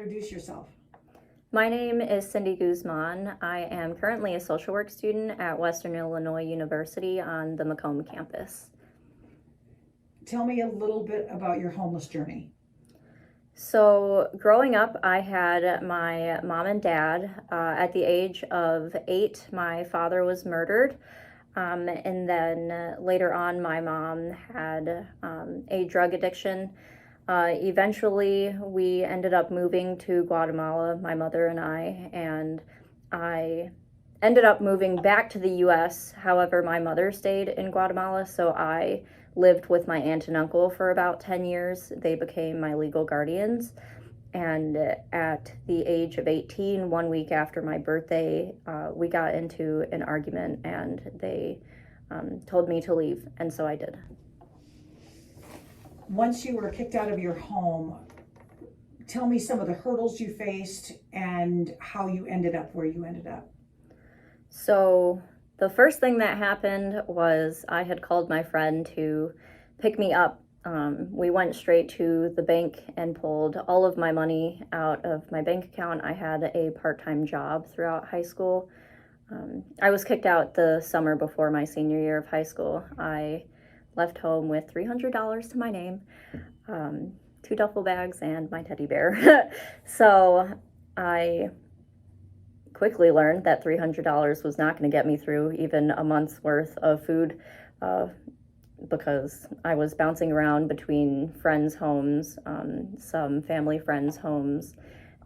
introduce yourself? My name is Cindy Guzman. I am currently a social work student at Western Illinois University on the Macomb campus. Tell me a little bit about your homeless journey. So growing up, I had my mom and dad. At the age of 8, my father was murdered. And then later on, my mom had a drug addiction. Eventually, we ended up moving to Guatemala, my mother and I ended up moving back to the U.S. However, my mother stayed in Guatemala, so I lived with my aunt and uncle for about 10 years. They became my legal guardians. And at the age of 18, 1 week after my birthday, we got into an argument and they told me to leave, and so I did. Once you were kicked out of your home, tell me some of the hurdles you faced and how you ended up where you ended up. So the first thing that happened was I had called my friend to pick me up. We went straight to the bank and pulled all of my money out of my bank account. I had a part-time job throughout high school. I was kicked out the summer before my senior year of high school. I left home with $300 to my name, 2 duffel bags, and my teddy bear. So I quickly learned that $300 was not going to get me through even a month's worth of food, because I was bouncing around between friends' homes, some family friends' homes.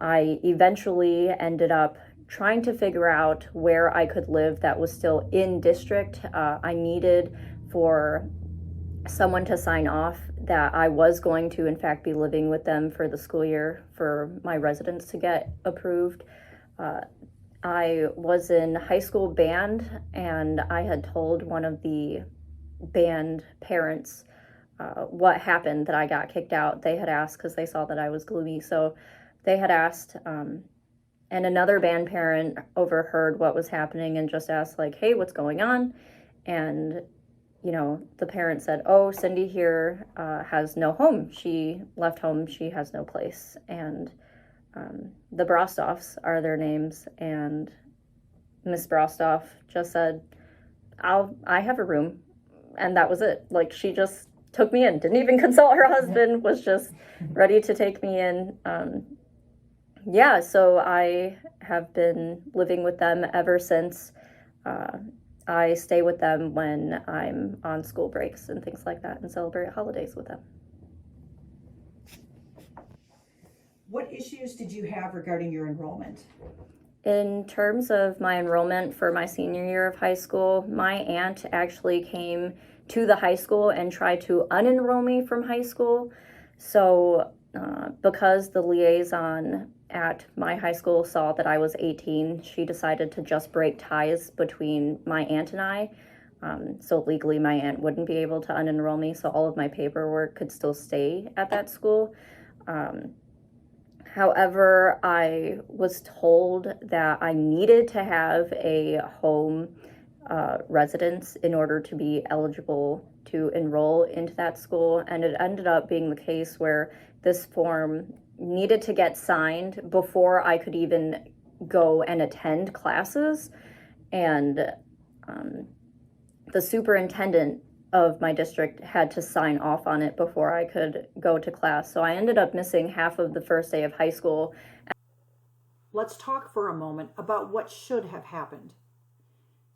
I eventually ended up trying to figure out where I could live that was still in district. I needed for someone to sign off that I was going to in fact be living with them for the school year for my residence to get approved. I was in high school band, and I had told one of the band parents what happened, that I got kicked out. They had asked because they saw that I was gloomy, so they had asked, and another band parent overheard what was happening and just asked, like, hey, what's going on? And the parent said, oh, Cindy here has no home. She left home. She has no place. And the Brostoffs are their names. And Miss Brostoff just said, I have a room. And that was it. Like, she just took me in. Didn't even consult her husband, was just ready to take me in. So I have been living with them ever since. I stay with them when I'm on school breaks and things like that, and celebrate holidays with them. What issues did you have regarding your enrollment? In terms of my enrollment for my senior year of high school, my aunt actually came to the high school and tried to unenroll me from high school. So because the liaison at my high school saw that I was 18, she decided to just break ties between my aunt and I. So legally, my aunt wouldn't be able to unenroll me, so all of my paperwork could still stay at that school. However, I was told that I needed to have a home residence in order to be eligible to enroll into that school, and it ended up being the case where this form needed to get signed before I could even go and attend classes. And the superintendent of my district had to sign off on it before I could go to class. So I ended up missing half of the first day of high school. Let's talk for a moment about what should have happened.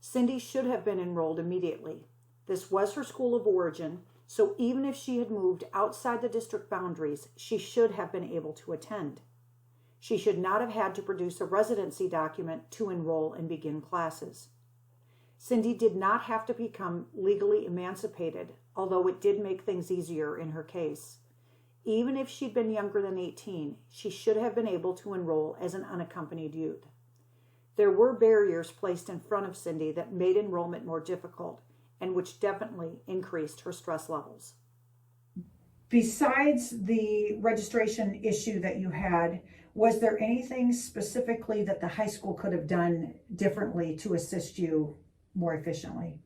Cindy should have been enrolled immediately. This was her school of origin, so even if she had moved outside the district boundaries, she should have been able to attend. She should not have had to produce a residency document to enroll and begin classes. Cindy did not have to become legally emancipated, although it did make things easier in her case. Even if she'd been younger than 18, she should have been able to enroll as an unaccompanied youth. There were barriers placed in front of Cindy that made enrollment more difficult, and which definitely increased her stress levels. Besides the registration issue that you had, was there anything specifically that the high school could have done differently to assist you more efficiently?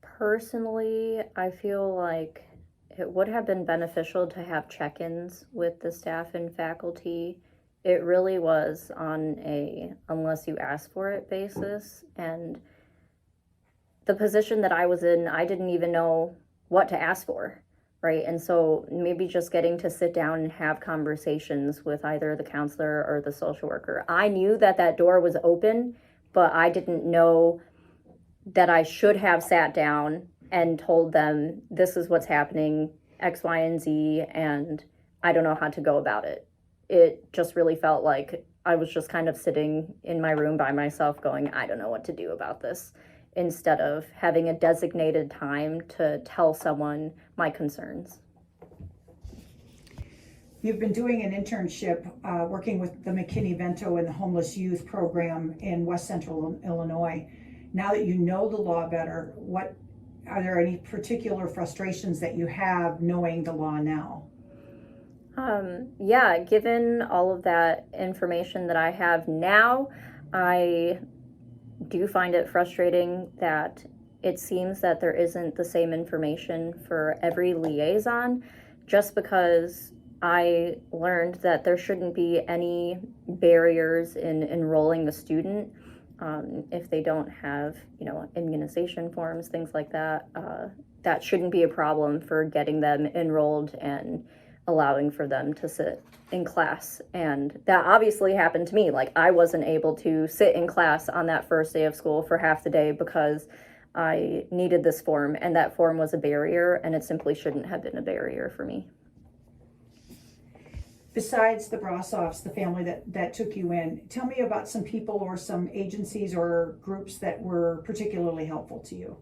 Personally, I feel like it would have been beneficial to have check-ins with the staff and faculty. It really was on a unless you ask for it basis. And the position that I was in, I didn't even know what to ask for, right? And so maybe just getting to sit down and have conversations with either the counselor or the social worker. I knew that that door was open, but I didn't know that I should have sat down and told them, this is what's happening, X, Y, and Z, and I don't know how to go about it. It just really felt like I was just kind of sitting in my room by myself going, I don't know what to do about this, instead of having a designated time to tell someone my concerns. You've been doing an internship working with the McKinney-Vento and the homeless youth program in West Central Illinois. Now that you know the law better, are there any particular frustrations that you have knowing the law now? Yeah, given all of that information that I have now, I do find it frustrating that it seems that there isn't the same information for every liaison, just because I learned that there shouldn't be any barriers in enrolling a student. If they don't have, immunization forms, things like that, that shouldn't be a problem for getting them enrolled and allowing for them to sit in class. And that obviously happened to me. Like, I wasn't able to sit in class on that first day of school for half the day because I needed this form, and that form was a barrier, and it simply shouldn't have been a barrier for me. Besides the Brossoffs, the family that took you in, tell me about some people or some agencies or groups that were particularly helpful to you.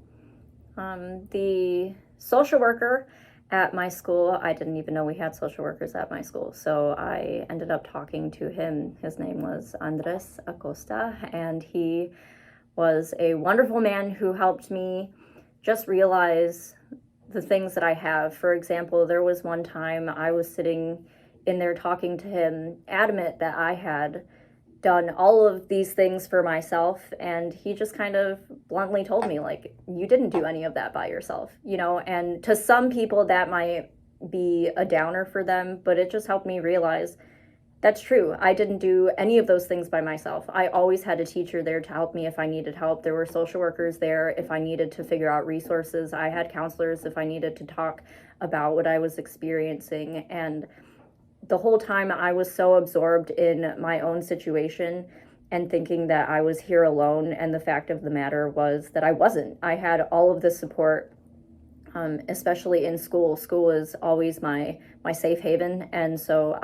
The social worker at my school, I didn't even know we had social workers at my school, so I ended up talking to him. His name was Andres Acosta, and he was a wonderful man who helped me just realize the things that I have. For example, there was one time I was sitting in there talking to him, adamant that I had done all of these things for myself, and he just kind of bluntly told me, like, you didn't do any of that by yourself, and to some people that might be a downer for them, but it just helped me realize that's true. I didn't do any of those things by myself. I always had a teacher there to help me if I needed help. There were social workers there if I needed to figure out resources. I had counselors if I needed to talk about what I was experiencing. And the whole time I was so absorbed in my own situation and thinking that I was here alone, and the fact of the matter was that I wasn't. I had all of the support, especially in school. School is always my safe haven, and so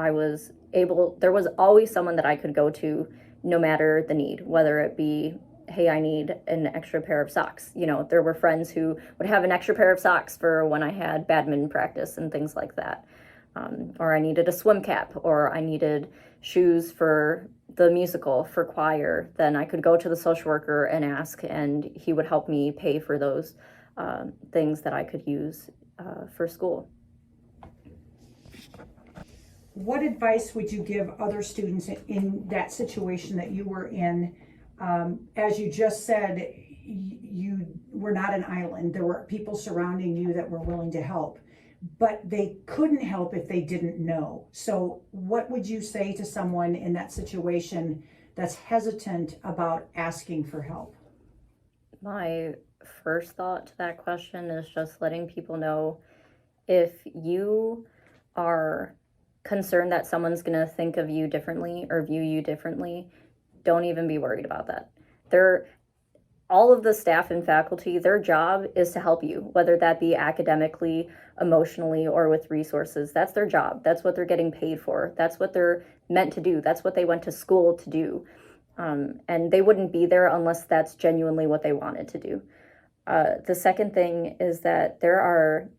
there was always someone that I could go to no matter the need, whether it be, hey, I need an extra pair of socks. There were friends who would have an extra pair of socks for when I had badminton practice and things like that. Or I needed a swim cap, or I needed shoes for the musical, for choir, then I could go to the social worker and ask, and he would help me pay for those things that I could use for school. What advice would you give other students in that situation that you were in? As you just said, you were not an island. There were people surrounding you that were willing to help, but they couldn't help if they didn't know. So what would you say to someone in that situation that's hesitant about asking for help? My first thought to that question is just letting people know, if you are concerned that someone's going to think of you differently or view you differently, don't even be worried about that. All of the staff and faculty, their job is to help you, whether that be academically, emotionally, or with resources. That's their job. That's what they're getting paid for. That's what they're meant to do. That's what they went to school to do. And they wouldn't be there unless that's genuinely what they wanted to do. The second thing is that there are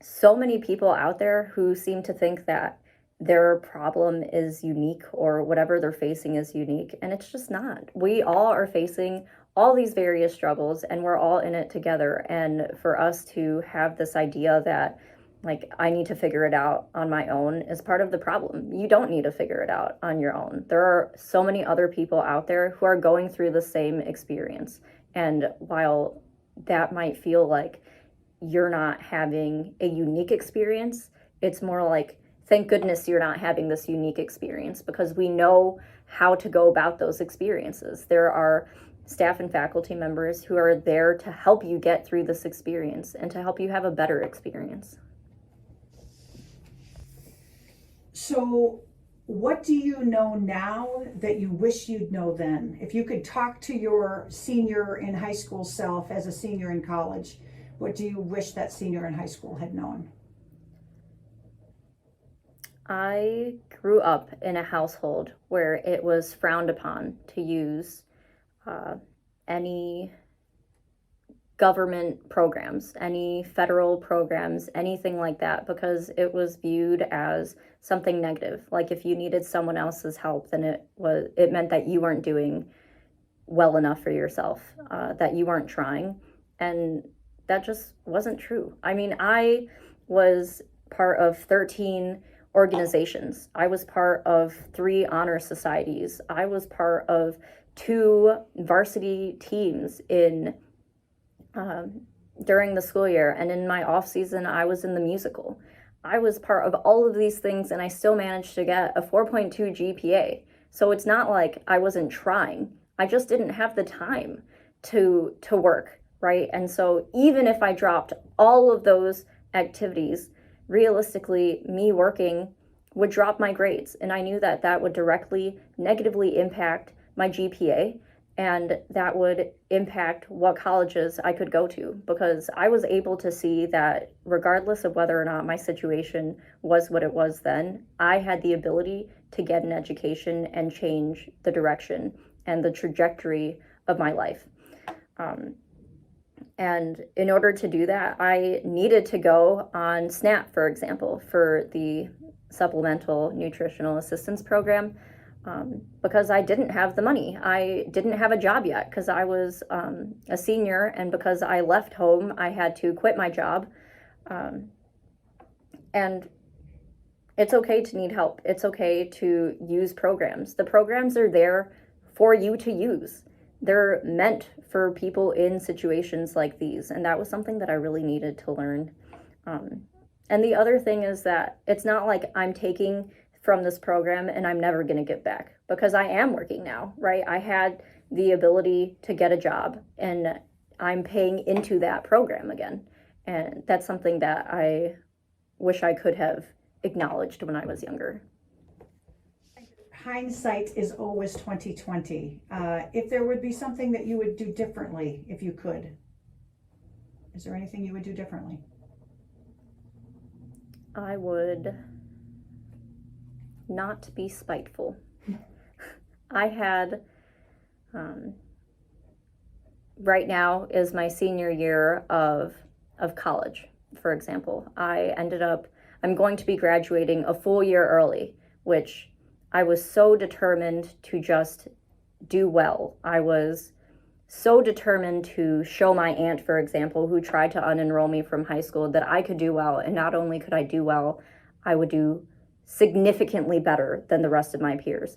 so many people out there who seem to think that their problem is unique, or whatever they're facing is unique, and it's just not. We all are facing all these various struggles, and we're all in it together. And for us to have this idea that, like, I need to figure it out on my own is part of the problem. You don't need to figure it out on your own. There are so many other people out there who are going through the same experience. And while that might feel like you're not having a unique experience. It's more like, thank goodness you're not having this unique experience, because we know how to go about those experiences. There are staff and faculty members who are there to help you get through this experience and to help you have a better experience. So what do you know now that you wish you'd know then? If you could talk to your senior in high school self as a senior in college, what do you wish that senior in high school had known? I grew up in a household where it was frowned upon to use any government programs, any federal programs, anything like that, because it was viewed as something negative. Like if you needed someone else's help, then it meant that you weren't doing well enough for yourself, that you weren't trying, and that just wasn't true. I mean, I was part of 13 organizations. I was part of 3 honor societies. I was part of 2 varsity teams in during the school year, and in my off season I was in the musical. I was part of all of these things, and I still managed to get a 4.2 GPA. So it's not like I wasn't trying. I just didn't have the time to work, right? And so even if I dropped all of those activities, realistically, me working would drop my grades, and I knew that that would directly negatively impact my GPA, and that would impact what colleges I could go to, because I was able to see that regardless of whether or not my situation was what it was then, I had the ability to get an education and change the direction and the trajectory of my life. And in order to do that, I needed to go on SNAP, for example, for the Supplemental Nutritional Assistance Program, because I didn't have the money. I didn't have a job yet because I was a senior, and because I left home, I had to quit my job. And it's okay to need help. It's okay to use programs. The programs are there for you to use. They're meant for people in situations like these, and that was something that I really needed to learn. And the other thing is that it's not like I'm taking from this program and I'm never going to give back, because I am working now, right? I had the ability to get a job, and I'm paying into that program again. And that's something that I wish I could have acknowledged when I was younger. Hindsight is always 2020. If there would be something that you would do differently, if you could, is there anything you would do differently? I would not be spiteful. I had, right now is my senior year of college, for example. I'm going to be graduating a full year early, which I was so determined to just do well. I was so determined to show my aunt, for example, who tried to unenroll me from high school, that I could do well. And not only could I do well, I would do significantly better than the rest of my peers.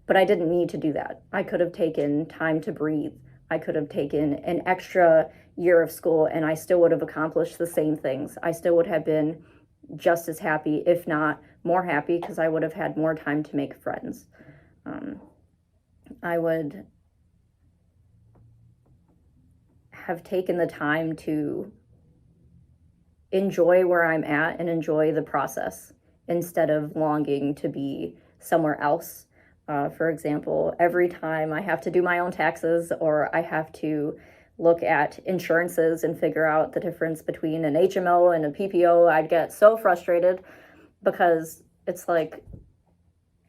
But I didn't need to do that. I could have taken time to breathe. I could have taken an extra year of school, and I still would have accomplished the same things. I still would have been just as happy, if not more happy, because I would have had more time to make friends. I would have taken the time to enjoy where I'm at and enjoy the process instead of longing to be somewhere else. For example, every time I have to do my own taxes, or I have to look at insurances and figure out the difference between an HMO and a PPO, I'd get so frustrated, because it's like,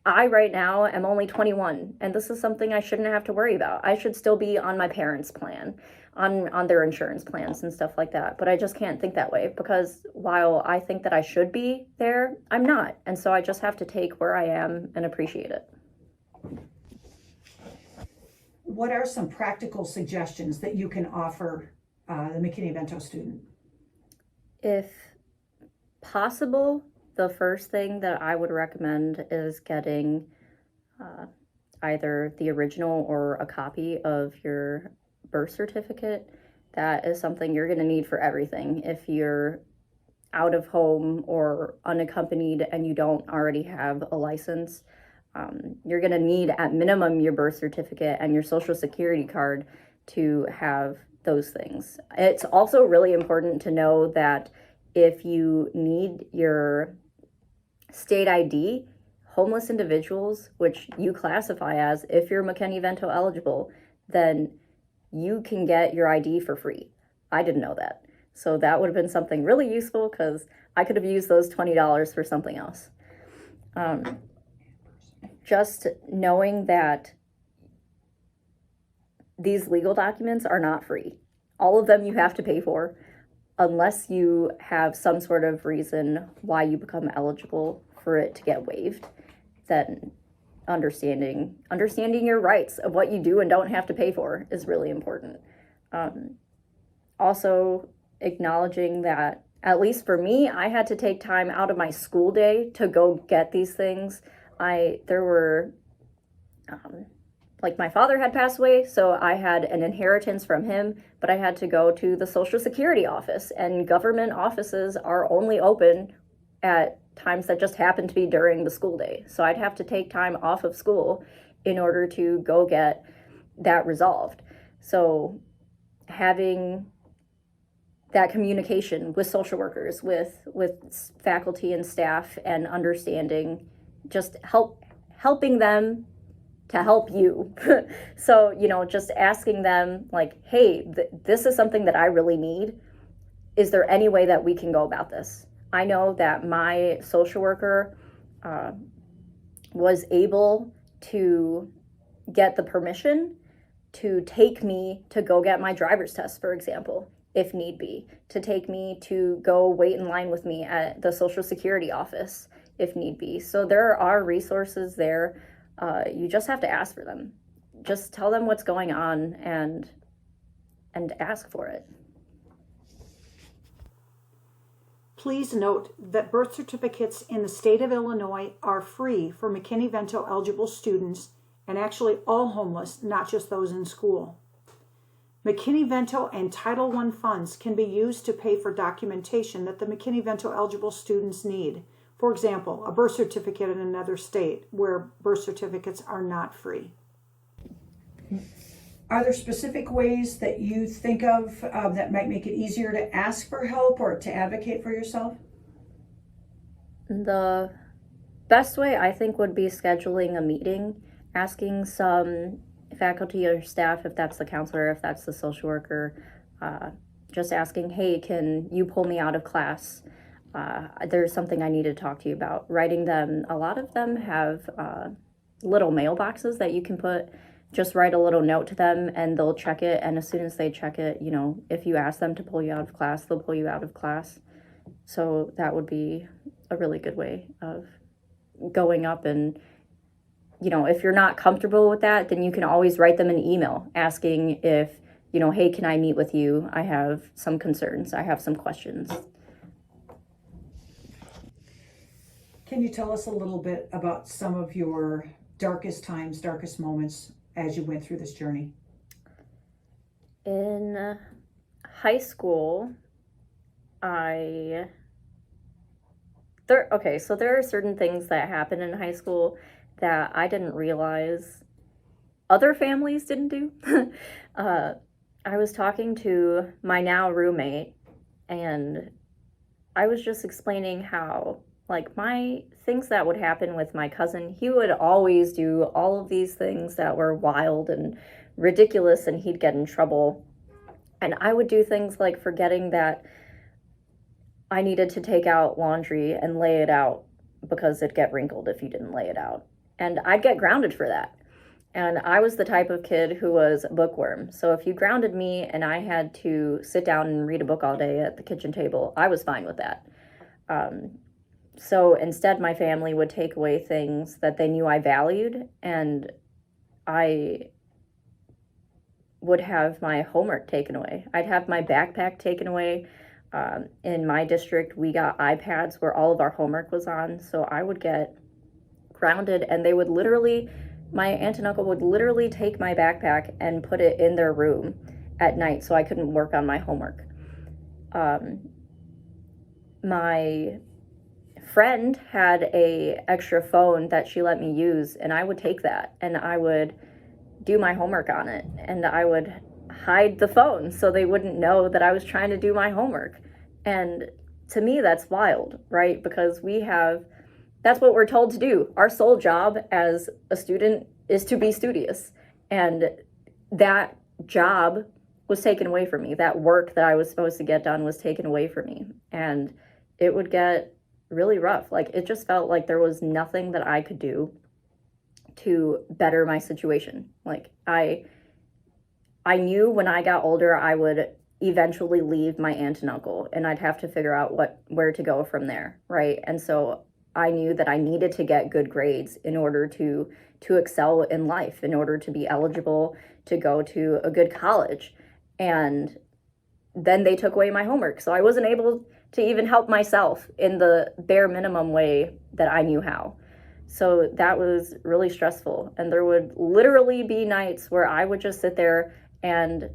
I right now am only 21, and this is something I shouldn't have to worry about. I should still be on my parents' plan, on their insurance plans and stuff like that. But I just can't think that way, because while I think that I should be there, I'm not. And so I just have to take where I am and appreciate it. What are some practical suggestions that you can offer the McKinney-Vento student? If possible, the first thing that I would recommend is getting either the original or a copy of your birth certificate. That is something you're going to need for everything. If you're out of home or unaccompanied and you don't already have a license, you're going to need at minimum your birth certificate and your social security card to have those things. It's also really important to know that if you need your state ID, homeless individuals, which you classify as, if you're McKinney-Vento eligible, then you can get your ID for free. I didn't know that. So that would have been something really useful because I could have used those $20 for something else. Just knowing that these legal documents are not free. All of them you have to pay for unless you have some sort of reason why you become eligible for it to get waived. Then understanding your rights of what you do and don't have to pay for is really important. Also acknowledging that, at least for me, I had to take time out of my school day to go get these things. Like my father had passed away, so I had an inheritance from him, but I had to go to the Social Security office, and government offices are only open at times that just happen to be during the school day. So I'd have to take time off of school in order to go get that resolved. So having that communication with social workers, with faculty and staff, and understanding, just helping them to help you. So, just asking them like, hey, this is something that I really need. Is there any way that we can go about this? I know that my social worker was able to get the permission to take me to go get my driver's test, for example, if need be, to take me to go wait in line with me at the Social Security office, if need be. So there are resources there. You just have to ask for them. Just tell them what's going on and ask for it. Please note that birth certificates in the state of Illinois are free for McKinney-Vento eligible students, and actually all homeless, not just those in school. McKinney-Vento and Title I funds can be used to pay for documentation that the McKinney-Vento eligible students need. For example, a birth certificate in another state where birth certificates are not free. Are there specific ways that you think of that might make it easier to ask for help or to advocate for yourself? The best way, I think, would be scheduling a meeting, asking some faculty or staff, if that's the counselor, if that's the social worker, just asking, hey, can you pull me out of class? There's something I need to talk to you about. Writing them, a lot of them have little mailboxes that you can just write a little note to them and they'll check it. And as soon as they check it, if you ask them to pull you out of class, they'll pull you out of class. So that would be a really good way of going up. And, if you're not comfortable with that, then you can always write them an email asking if, hey, can I meet with you? I have some concerns. I have some questions. Can you tell us a little bit about some of your darkest times, darkest moments as you went through this journey? In high school, there are certain things that happen in high school that I didn't realize other families didn't do. I was talking to my now roommate, and I was just explaining how, my things that would happen with my cousin, he would always do all of these things that were wild and ridiculous, and he'd get in trouble. And I would do things like forgetting that I needed to take out laundry and lay it out because it'd get wrinkled if you didn't lay it out. And I'd get grounded for that. And I was the type of kid who was a bookworm. So if you grounded me and I had to sit down and read a book all day at the kitchen table, I was fine with that. So instead, my family would take away things that they knew I valued, and I would have my homework taken away. I'd have my backpack taken away. In my district, we got iPads where all of our homework was on, so I would get grounded, and they would my aunt and uncle would literally take my backpack and put it in their room at night so I couldn't work on my homework. My friend had a extra phone that she let me use, and I would take that and I would do my homework on it, and I would hide the phone so they wouldn't know that I was trying to do my homework. And to me, that's wild, right? Because that's what we're told to do. Our sole job as a student is to be studious. And that job was taken away from me. That work that I was supposed to get done was taken away from me. And it would get really rough. Like, it just felt like there was nothing that I could do to better my situation. Like, I knew when I got older, I would eventually leave my aunt and uncle, and I'd have to figure out where to go from there, right? And so I knew that I needed to get good grades in order to excel in life, in order to be eligible to go to a good college. And then they took away my homework, so I wasn't able to even help myself in the bare minimum way that I knew how. So that was really stressful. And there would literally be nights where I would just sit there and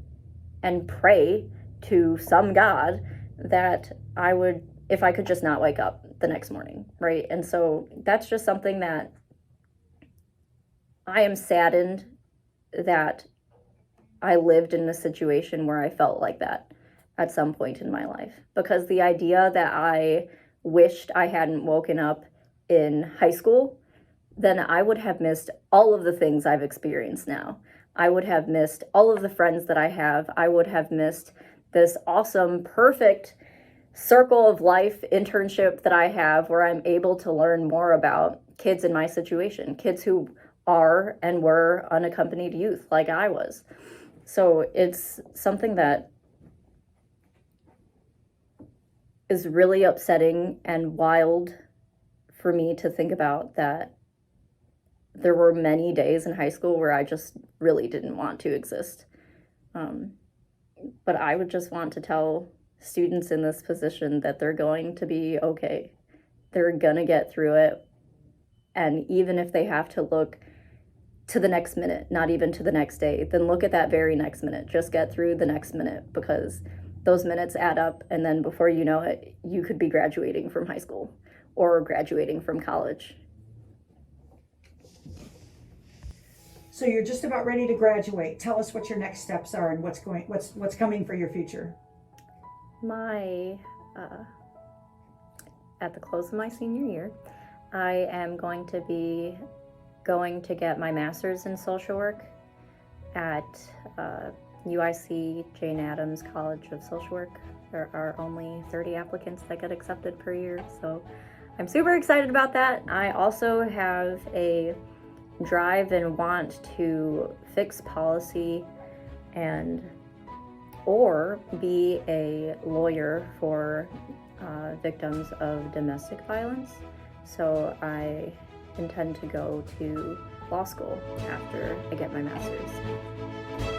pray to some God that I would, if I could just not wake up the next morning, right? And so that's just something that I am saddened that I lived in a situation where I felt like that at some point in my life. Because the idea that I wished I hadn't woken up in high school, then I would have missed all of the things I've experienced now. I would have missed all of the friends that I have. I would have missed this awesome, perfect circle of life internship that I have, where I'm able to learn more about kids in my situation, kids who are and were unaccompanied youth like I was. So it's something that is really upsetting and wild for me to think about, that there were many days in high school where I just really didn't want to exist. But I would just want to tell students in this position that they're going to be okay. They're gonna get through it. And even if they have to look to the next minute, not even to the next day, then look at that very next minute. Just get through the next minute, because those minutes add up, and then before you know it, you could be graduating from high school or graduating from college. So you're just about ready to graduate. Tell us what your next steps are and what's coming for your future. At the close of my senior year, I am going to get my master's in social work at UIC Jane Addams College of Social Work. There are only 30 applicants that get accepted per year, so I'm super excited about that. I also have a drive and want to fix policy or be a lawyer for victims of domestic violence. So I intend to go to law school after I get my master's.